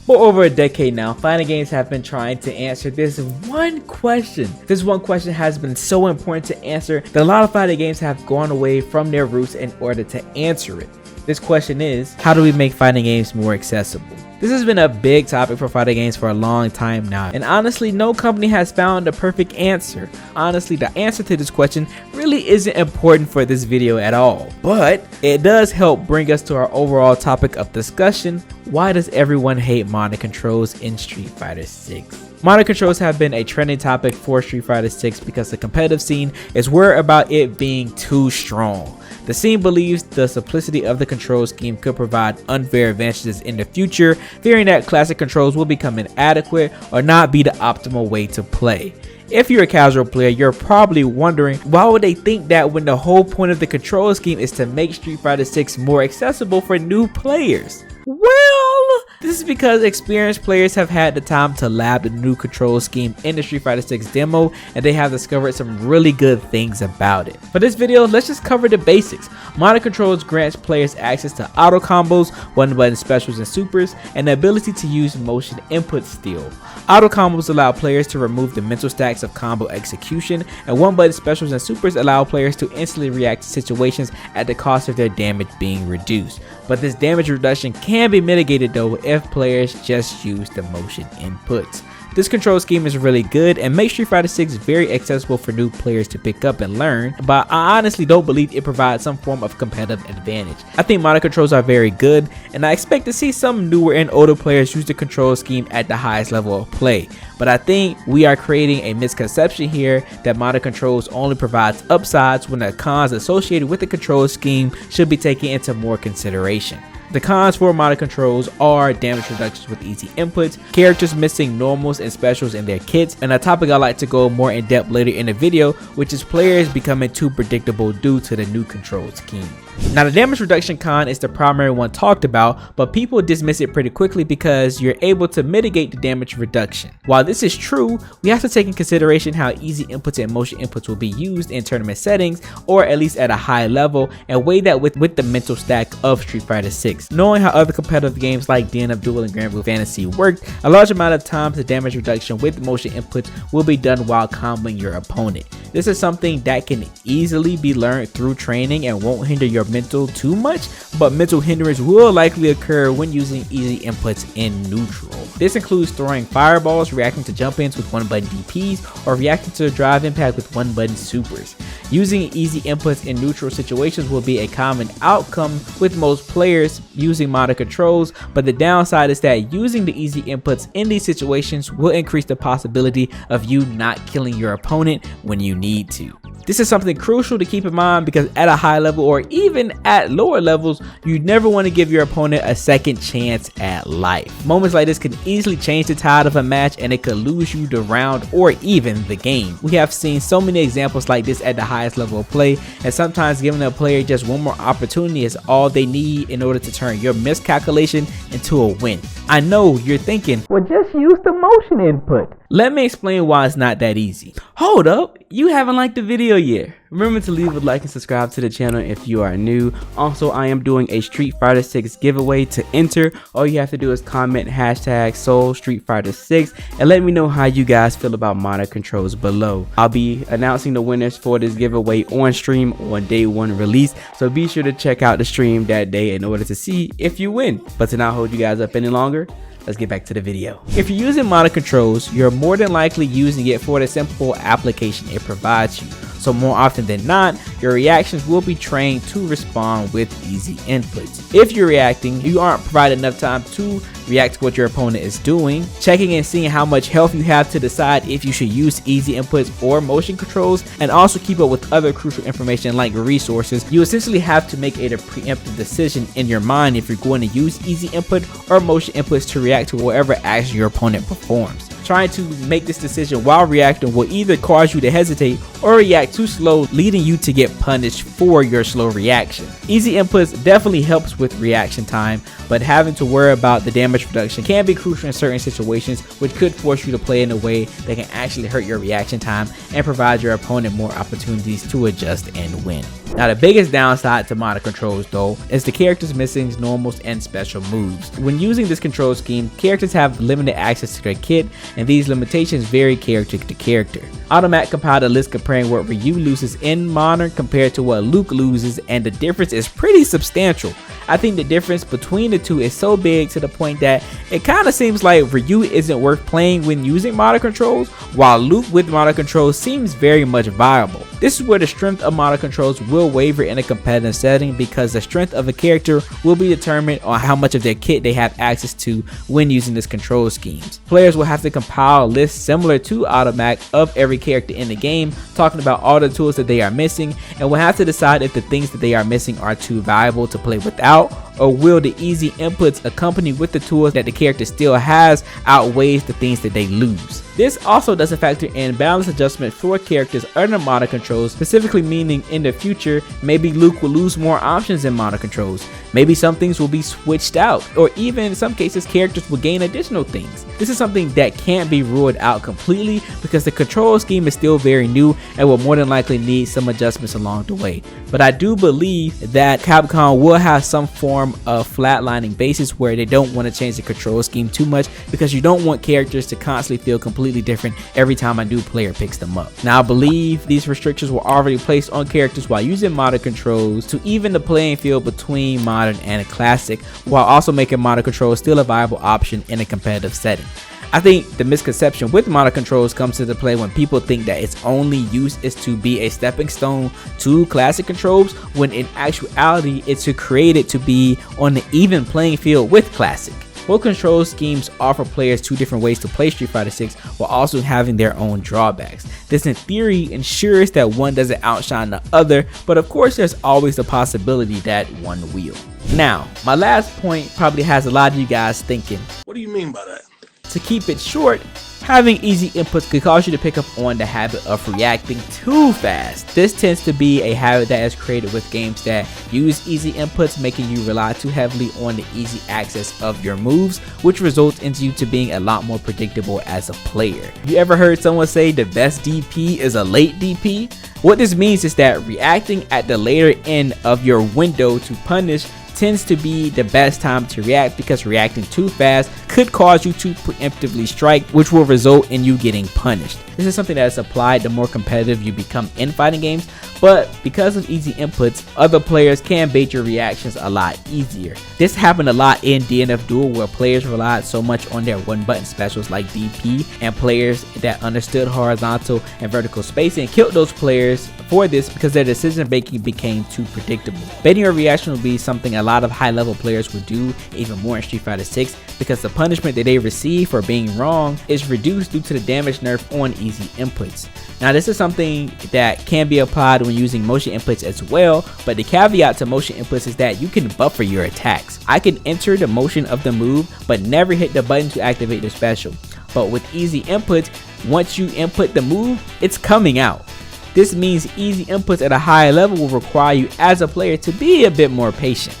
For over a decade now, fighting games have been trying to answer this one question. This one question has been so important to answer that a lot of fighting games have gone away from their roots in order to answer it. This question is, how do we make fighting games more accessible? This has been a big topic for fighting games for a long time now, and honestly, no company has found the perfect answer. Honestly, the answer to this question really isn't important for this video at all, but it does help bring us to our overall topic of discussion: why does everyone hate modded controls in Street Fighter 6? Modded controls have been a trending topic for Street Fighter 6 because the competitive scene is worried about it being too strong. The scene believes the simplicity of the control scheme could provide unfair advantages in the future, fearing that classic controls will become inadequate or not be the optimal way to play. If you're a casual player, you're probably wondering, why would they think that when the whole point of the control scheme is to make Street Fighter 6 more accessible for new players? Well, this is because experienced players have had the time to lab the new control scheme in the Street Fighter 6 demo, and they have discovered some really good things about it. For this video, let's just cover the basics. Modded controls grants players access to auto combos, one-button specials and supers, and the ability to use motion input still. Auto combos allow players to remove the mental stacks of combo execution, and one-button specials and supers allow players to instantly react to situations at the cost of their damage being reduced. But this damage reduction can be mitigated though if players just use the motion inputs. This control scheme is really good and makes Street Fighter 6 very accessible for new players to pick up and learn, but I honestly don't believe it provides some form of competitive advantage. I think modded controls are very good, and I expect to see some newer and older players use the control scheme at the highest level of play. But I think we are creating a misconception here that modded controls only provides upsides when the cons associated with the control scheme should be taken into more consideration. The cons for modded controls are damage reductions with easy inputs, characters missing normals and specials in their kits, and a topic I'd like to go more in depth later in the video, which is players becoming too predictable due to the new control scheme. Now, the damage reduction con is the primary one talked about, but people dismiss it pretty quickly because you're able to mitigate the damage reduction. While this is true, we have to take in consideration how easy inputs and motion inputs will be used in tournament settings, or at least at a high level, and weigh that with the mental stack of Street Fighter 6. Knowing how other competitive games like Den of Duel and Grand Blue Fantasy work, a large amount of times the damage reduction with motion inputs will be done while comboing your opponent. This is something that can easily be learned through training and won't hinder your mental too much, but mental hindrance will likely occur when using easy inputs in neutral. This includes throwing fireballs, reacting to jump ins with one-button DPs, or reacting to a drive impact with one-button supers. Using easy inputs in neutral situations will be a common outcome with most players using modded controls, but the downside is that using the easy inputs in these situations will increase the possibility of you not killing your opponent when you need to. This is something crucial to keep in mind because at a high level or even at lower levels, you never want to give your opponent a second chance at life. Moments like this can easily change the tide of a match, and it could lose you the round or even the game. We have seen so many examples like this at the highest level of play, and sometimes giving a player just one more opportunity is all they need in order to turn your miscalculation into a win. I know you're thinking, well, just use the motion input. Let me explain why it's not that easy. Hold up, you haven't liked the video yet. Remember to leave a like and subscribe to the channel if you are new. Also, I am doing a Street Fighter 6 giveaway. To enter, all you have to do is comment hashtag #SoulStreetFighter6 and let me know how you guys feel about modded controls below. I'll be announcing the winners for this giveaway on stream on day 1 release, so be sure to check out the stream that day in order to see if you win. But to not hold you guys up any longer, let's get back to the video. If you're using modded controls, you're more than likely using it for the simple application it provides you. So more often than not, your reactions will be trained to respond with easy inputs. If you're reacting, you aren't provided enough time to react to what your opponent is doing, checking and seeing how much health you have to decide if you should use easy inputs or motion controls, and also keep up with other crucial information like resources. You essentially have to make a preemptive decision in your mind if you're going to use easy input or motion inputs to react to whatever action your opponent performs. Trying to make this decision while reacting will either cause you to hesitate or react too slow, leading you to get punished for your slow reaction. Easy inputs definitely helps with reaction time, but having to worry about the damage reduction can be crucial in certain situations, which could force you to play in a way that can actually hurt your reaction time and provide your opponent more opportunities to adjust and win. Now the biggest downside to modern controls though is the characters missing normals and special moves. When using this control scheme, characters have limited access to their kit, and these limitations vary character to character. Automatic compiled a list comparing what Ryu loses in modern compared to what Luke loses, and the difference is pretty substantial. I think the difference between the two is so big to the point that it kind of seems like Ryu isn't worth playing when using modern controls, while Luke with modern controls seems very much viable. This is where the strength of modern controls will waver in a competitive setting, because the strength of a character will be determined on how much of their kit they have access to when using this control schemes. Players will have to compile lists similar to Automatic of every character in the game, talking about all the tools that they are missing, and will have to decide if the things that they are missing are too valuable to play without, or will the easy inputs accompanied with the tools that the character still has outweighs the things that they lose. This also doesn't factor in balance adjustment for characters under modern controls, specifically meaning in the future maybe Luke will lose more options in modern controls, maybe some things will be switched out, or even in some cases characters will gain additional things. This is something that can't be ruled out completely because the control scheme is still very new and will more than likely need some adjustments along the way. But I do believe that Capcom will have some form of flatlining basis where they don't want to change the control scheme too much, because you don't want characters to constantly feel completely different every time a new player picks them up. Now I believe these restrictions were already placed on characters while using modern controls to even the playing field between modern and a classic, while also making modern controls still a viable option in a competitive setting. I think the misconception with modern controls comes into play when people think that its only use is to be a stepping stone to classic controls, when in actuality it's to create it to be on the even playing field with classic. Both control schemes offer players two different ways to play Street Fighter 6 while also having their own drawbacks. This in theory ensures that one doesn't outshine the other, but of course there's always the possibility that one will. Now, my last point probably has a lot of you guys thinking, what do you mean by that? To keep it short, having easy inputs could cause you to pick up on the habit of reacting too fast. This tends to be a habit that is created with games that use easy inputs, making you rely too heavily on the easy access of your moves, which results into you to being a lot more predictable as a player. You ever heard someone say the best DP is a late DP? What this means is that reacting at the later end of your window to punish tends to be the best time to react, because reacting too fast could cause you to preemptively strike, which will result in you getting punished. This is something that is applied the more competitive you become in fighting games, but because of easy inputs, other players can bait your reactions a lot easier. This happened a lot in DNF Duel, where players relied so much on their one button specials like DP, and players that understood horizontal and vertical spacing killed those players for this because their decision making became too predictable. Baiting your reaction will be something a lot of high level players would do even more in Street Fighter 6, because the punishment that they receive for being wrong is reduced due to the damage nerf on easy inputs. Now this is something that can be applied when using motion inputs as well, but the caveat to motion inputs is that you can buffer your attacks. I can enter the motion of the move but never hit the button to activate the special, but with easy inputs, once you input the move, it's coming out. This means easy inputs at a higher level will require you as a player to be a bit more patient.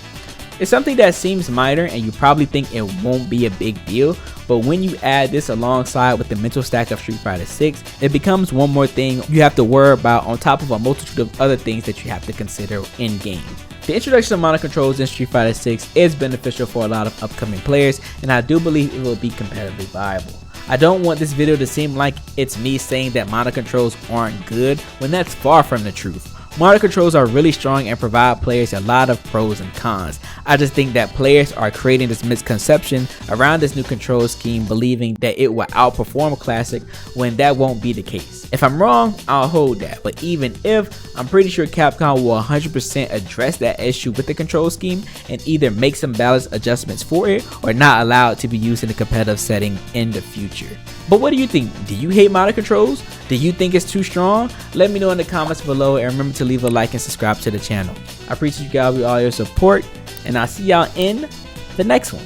It's something that seems minor and you probably think it won't be a big deal, but when you add this alongside with the mental stack of Street Fighter 6, it becomes one more thing you have to worry about on top of a multitude of other things that you have to consider in game. The introduction of modern controls in Street Fighter 6 is beneficial for a lot of upcoming players, and I do believe it will be competitively viable. I don't want this video to seem like it's me saying that modern controls aren't good, when that's far from the truth. Modern controls are really strong and provide players a lot of pros and cons. I just think that players are creating this misconception around this new control scheme, believing that it will outperform Classic when that won't be the case. If I'm wrong, I'll hold that, but even if, I'm pretty sure Capcom will 100% address that issue with the control scheme and either make some balance adjustments for it or not allow it to be used in a competitive setting in the future. But what do you think? Do you hate modern controls? Do you think it's too strong? Let me know in the comments below, and remember to leave a like and subscribe to the channel. I appreciate you guys with all your support, and I'll see y'all in the next one.